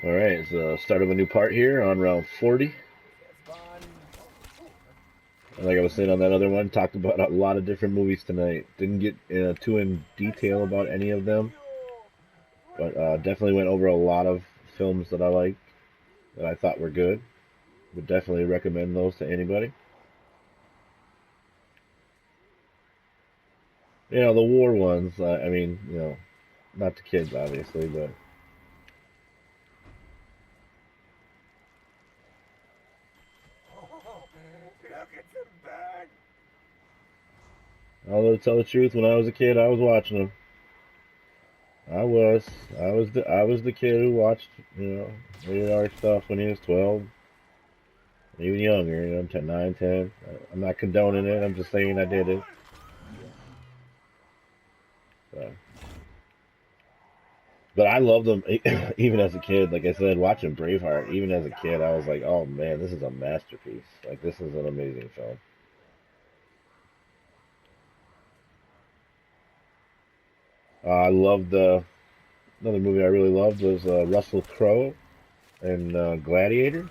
All right, so start of a new part here on round 40. Like I was saying on that other one, talked about a lot of different movies tonight. Didn't get too in detail about any of them, but definitely went over a lot of films that I liked, that I thought were good. Would definitely recommend those to anybody. The war ones, I mean, not to kids, obviously, but although to tell the truth, when I was a kid, I was watching them. I was, I was the kid who watched, rated R stuff when he was 12, even younger, 10, 9, 10. I'm not condoning it. I'm just saying I did it. So. But I loved them even as a kid. Like I said, watching Braveheart, even as a kid, I was like, oh man, this is a masterpiece. Like, this is an amazing film. I loved another movie I really loved was Russell Crowe and Gladiator.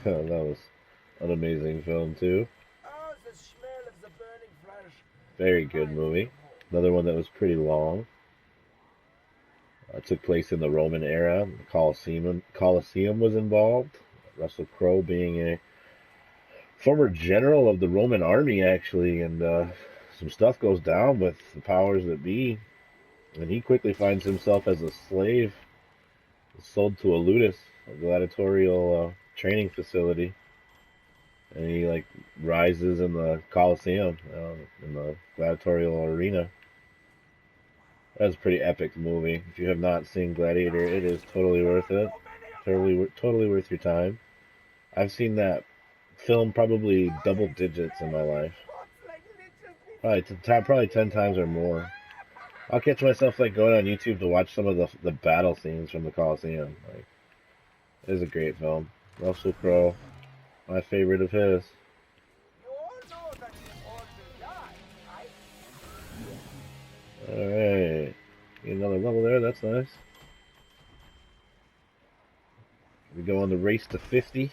That was an amazing film too. Very good movie. Another one that was pretty long. Took place in the Roman era. The Colosseum was involved. Russell Crowe being a former general of the Roman army, actually, and some stuff goes down with the powers that be, and he quickly finds himself as a slave, sold to a ludus, a gladiatorial training facility, and he rises in the Colosseum, in the gladiatorial arena. That's a pretty epic movie. If you have not seen Gladiator, it is totally worth it. Totally worth your time. I've seen that film probably double digits in my life. Probably 10 times or more. I'll catch myself going on YouTube to watch some of the battle scenes from the Coliseum. It is a great film. Russell Crowe, my favorite of his. Alright. Get another level there, that's nice. We go on the race to 50.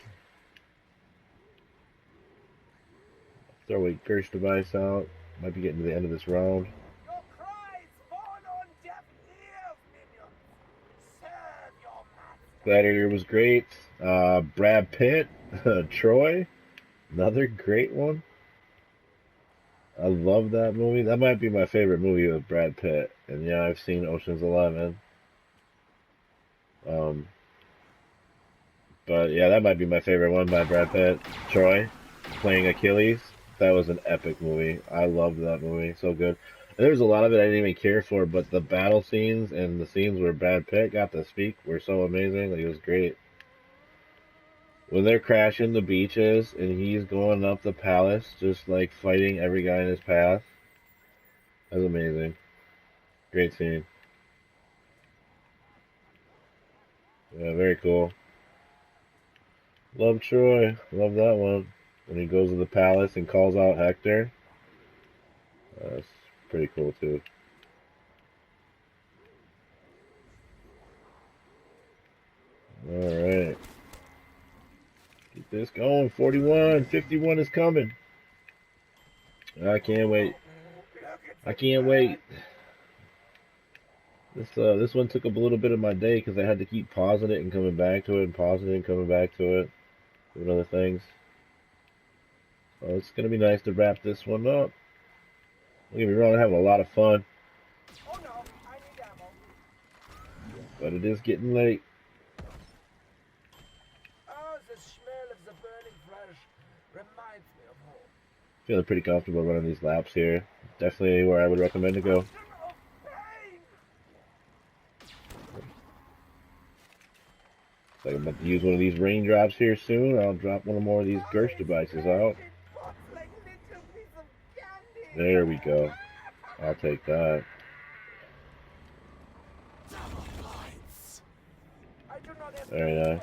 Throw a curse device out. Might be getting to the end of this round. Gladiator was great. Brad Pitt, Troy, another great one. I love that movie. That might be my favorite movie with Brad Pitt. And yeah, I've seen Ocean's 11. But yeah, that might be my favorite one by Brad Pitt. Troy, playing Achilles. That was an epic movie. I loved that movie. So good. And there was a lot of it I didn't even care for, but the battle scenes and the scenes where Brad Pitt got to speak were so amazing. It was great. When they're crashing the beaches and he's going up the palace, just fighting every guy in his path. That was amazing. Great scene. Yeah, very cool. Love Troy. Love that one. When he goes to the palace and calls out Hector. That's pretty cool too. Alright. Keep this going. 41. 51 is coming. I can't wait. I can't wait. This one took up a little bit of my day because I had to keep pausing it and coming back to it and pausing it and coming back to it. Doing other things. So it's going to be nice to wrap this one up. Don't get me wrong, I'm having a lot of fun. But it is getting late. Feeling pretty comfortable running these laps here. Definitely where I would recommend to go. So I'm about to use one of these raindrops here soon. I'll drop one more of these Gersh devices out. There we go. I'll take that. Very nice.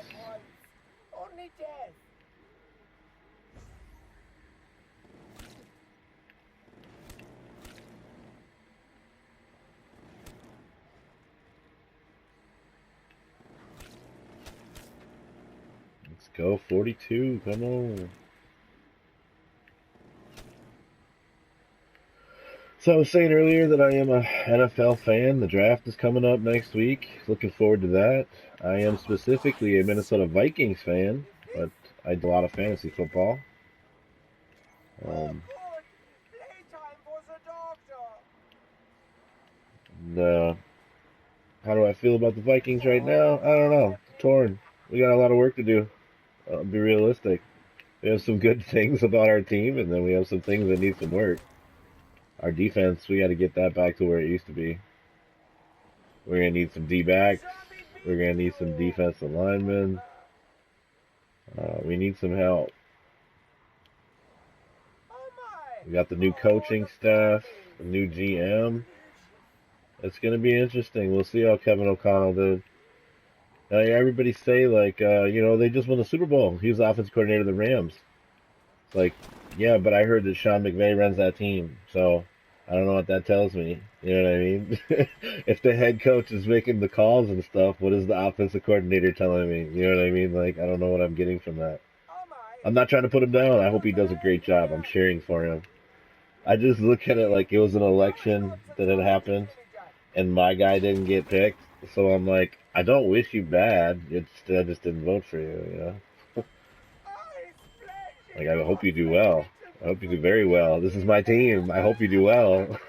go, 42. Come on. So I was saying earlier that I am a NFL fan. The draft is coming up next week. Looking forward to that. I am specifically a Minnesota Vikings fan, but I do a lot of fantasy football. And, how do I feel about the Vikings right now? I don't know. Torn. We got a lot of work to do. I'll be realistic. We have some good things about our team, and then we have some things that need some work. Our defense, we got to get that back to where it used to be. We're going to need some D-backs. We're going to need some defensive linemen. We need some help. We got the new coaching staff, the new GM. It's going to be interesting. We'll see how Kevin O'Connell did. Everybody say, like, they just won the Super Bowl. He was the offensive coordinator of the Rams. It's like, yeah, but I heard that Sean McVay runs that team. So I don't know what that tells me. You know what I mean? If the head coach is making the calls and stuff, what is the offensive coordinator telling me? You know what I mean? Like, I don't know what I'm getting from that. I'm not trying to put him down. I hope he does a great job. I'm cheering for him. I just look at it like it was an election that had happened, and my guy didn't get picked. So I'm like, I don't wish you bad. I just didn't vote for you, you know? Like, I hope you do well. I hope you do very well. This is my team. I hope you do well.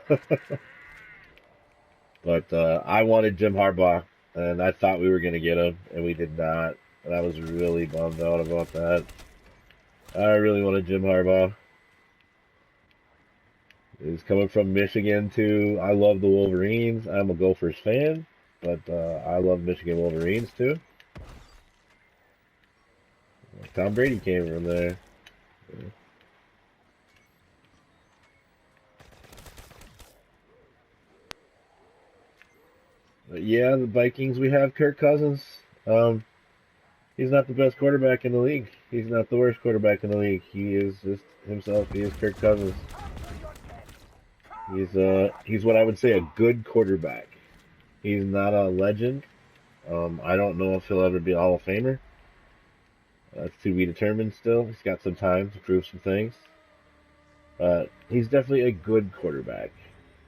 But I wanted Jim Harbaugh, and I thought we were going to get him, and we did not. And I was really bummed out about that. I really wanted Jim Harbaugh. He's coming from Michigan, too. I love the Wolverines. I'm a Gophers fan, but I love Michigan Wolverines, too. Tom Brady came from there. But yeah, the Vikings, we have Kirk Cousins. He's not the best quarterback in the league. He's not the worst quarterback in the league. He is just himself. He is Kirk Cousins. He's what I would say a good quarterback. He's not a legend. I don't know if he'll ever be a Hall of Famer. That's to be determined still. He's got some time to prove some things. But he's definitely a good quarterback.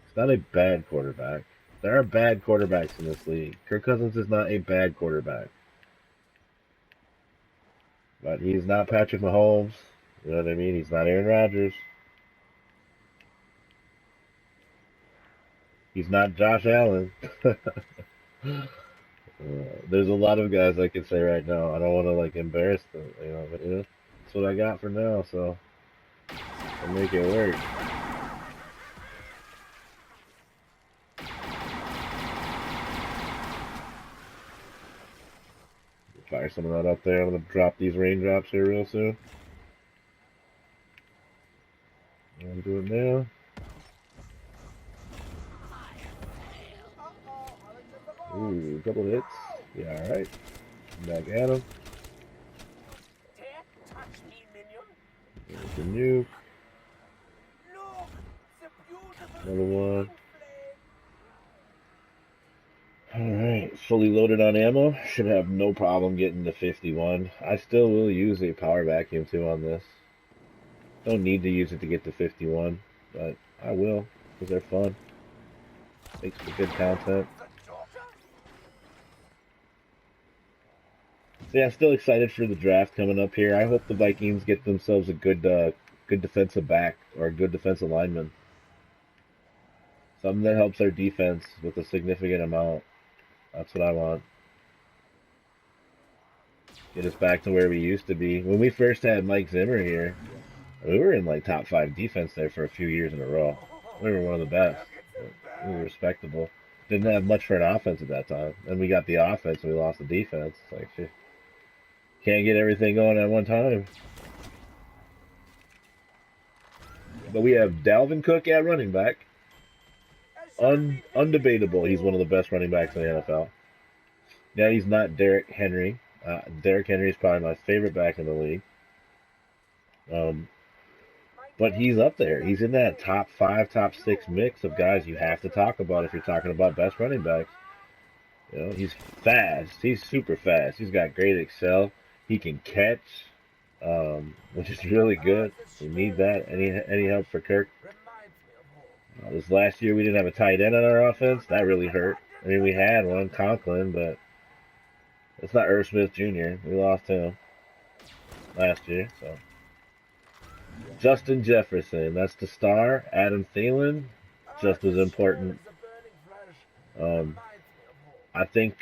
He's not a bad quarterback. There are bad quarterbacks in this league. Kirk Cousins is not a bad quarterback. But he's not Patrick Mahomes. You know what I mean? He's not Aaron Rodgers. He's not Josh Allen. There's a lot of guys I can say right now. I don't want to like embarrass them, but that's what I got for now. So I'll make it work. Fire some of that up there. I'm gonna drop these raindrops here real soon. I'm doing it now. Ooh, couple hits. Yeah, alright. Back at him. There's the nuke. Another one. Alright, fully loaded on ammo. Should have no problem getting to 51. I still will use a power vacuum too on this. Don't need to use it to get to 51, but I will, because they're fun. Makes for good content. So yeah, still excited for the draft coming up here. I hope the Vikings get themselves a good defensive back or a good defensive lineman. Something that helps our defense with a significant amount. That's what I want. Get us back to where we used to be. When we first had Mike Zimmer here, we were in like top 5 defense there for a few years in a row. We were one of the best. We were respectable. Didn't have much for an offense at that time. And we got the offense and we lost the defense. It's like, shit. Can't get everything going at one time. But we have Dalvin Cook at running back. Undebatable, he's one of the best running backs in the NFL. Now, he's not Derrick Henry. Derrick Henry is probably my favorite back in the league. But he's up there. He's in that top 5, top 6 mix of guys you have to talk about if you're talking about best running backs. He's fast. He's super fast. He's got great excel. He can catch, which is really good. We need that. Any help for Kirk? This last year we didn't have a tight end on our offense. That really hurt. I mean, we had one, Conklin, but it's not Irv Smith Jr. We lost him last year. So Justin Jefferson, that's the star. Adam Thielen, just as important. I think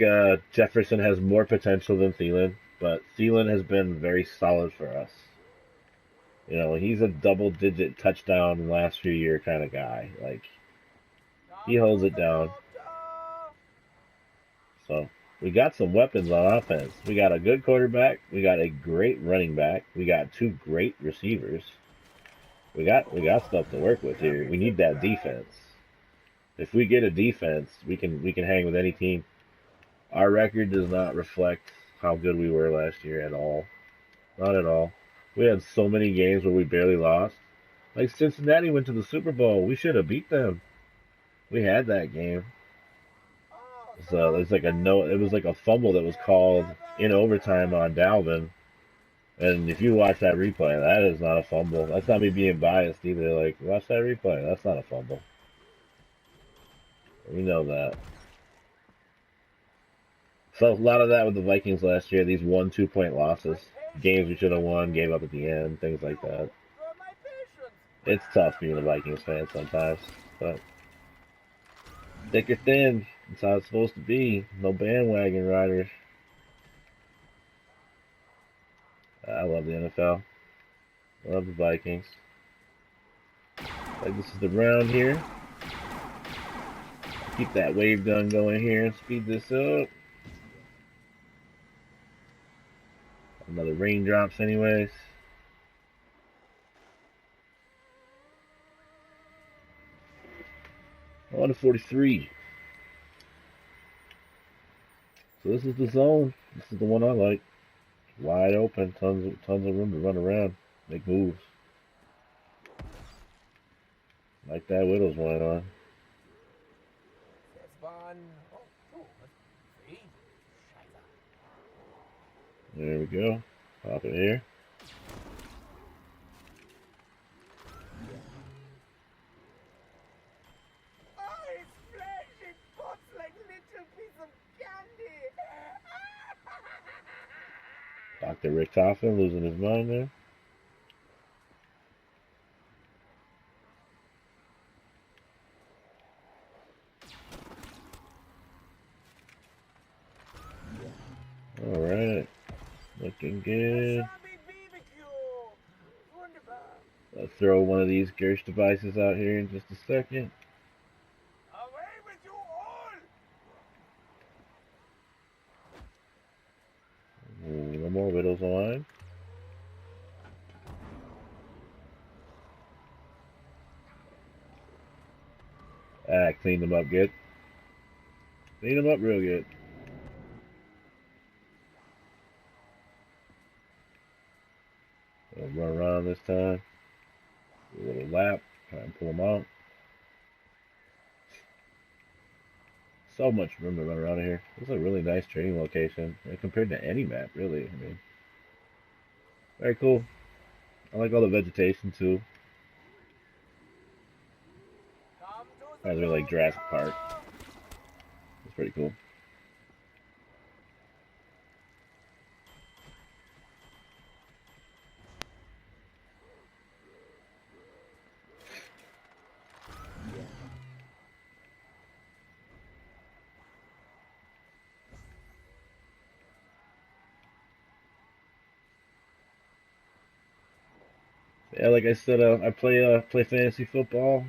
Jefferson has more potential than Thielen, but Thielen has been very solid for us. You know, he's a double-digit touchdown last few year kind of guy. Like, he holds it down. So, we got some weapons on offense. We got a good quarterback. We got a great running back. We got two great receivers. We got stuff to work with here. We need that defense. If we get a defense, we can hang with any team. Our record does not reflect how good we were last year at all. Not at all. We had so many games where we barely lost. Like Cincinnati went to the Super Bowl. We should have beat them. We had that game. So it's like it was like a fumble that was called in overtime on Dalvin. And if you watch that replay, that is not a fumble. That's not me being biased either. Like, watch that replay. That's not a fumble. We know that. So a lot of that with the Vikings last year, these 1-2 point losses. Games we should have won, gave up at the end, things like that. It's tough being a Vikings fan sometimes, but thick or thin, that's how it's supposed to be. No bandwagon riders. I love the NFL. I love the Vikings. Like, this is the round here. Keep that wave gun going here and speed this up. Another raindrops anyways. On to 43. So this is the zone. This is the one I like. Wide open, tons of room to run around, make moves. Like that Widow's one on. There we go. Pop it here. Dr. Rick Toffin losing his mind there. All right. Looking good. I'll throw one of these Gersh devices out here in just a second. No more Widows alive. Cleaned them up good. Cleaned them up real good. I'll run around this time. Do a little lap. Try and pull them out. So much room to run around here. This is a really nice training location compared to any map, really. I mean, very cool. I like all the vegetation too. I really like Jurassic Park. It's pretty cool. Yeah, like I said, I play fantasy football,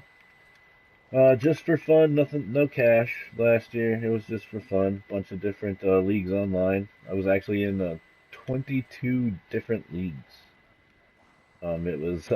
just for fun. Nothing, no cash. Last year it was just for fun. Bunch of different leagues online. I was actually in 22 different leagues. It was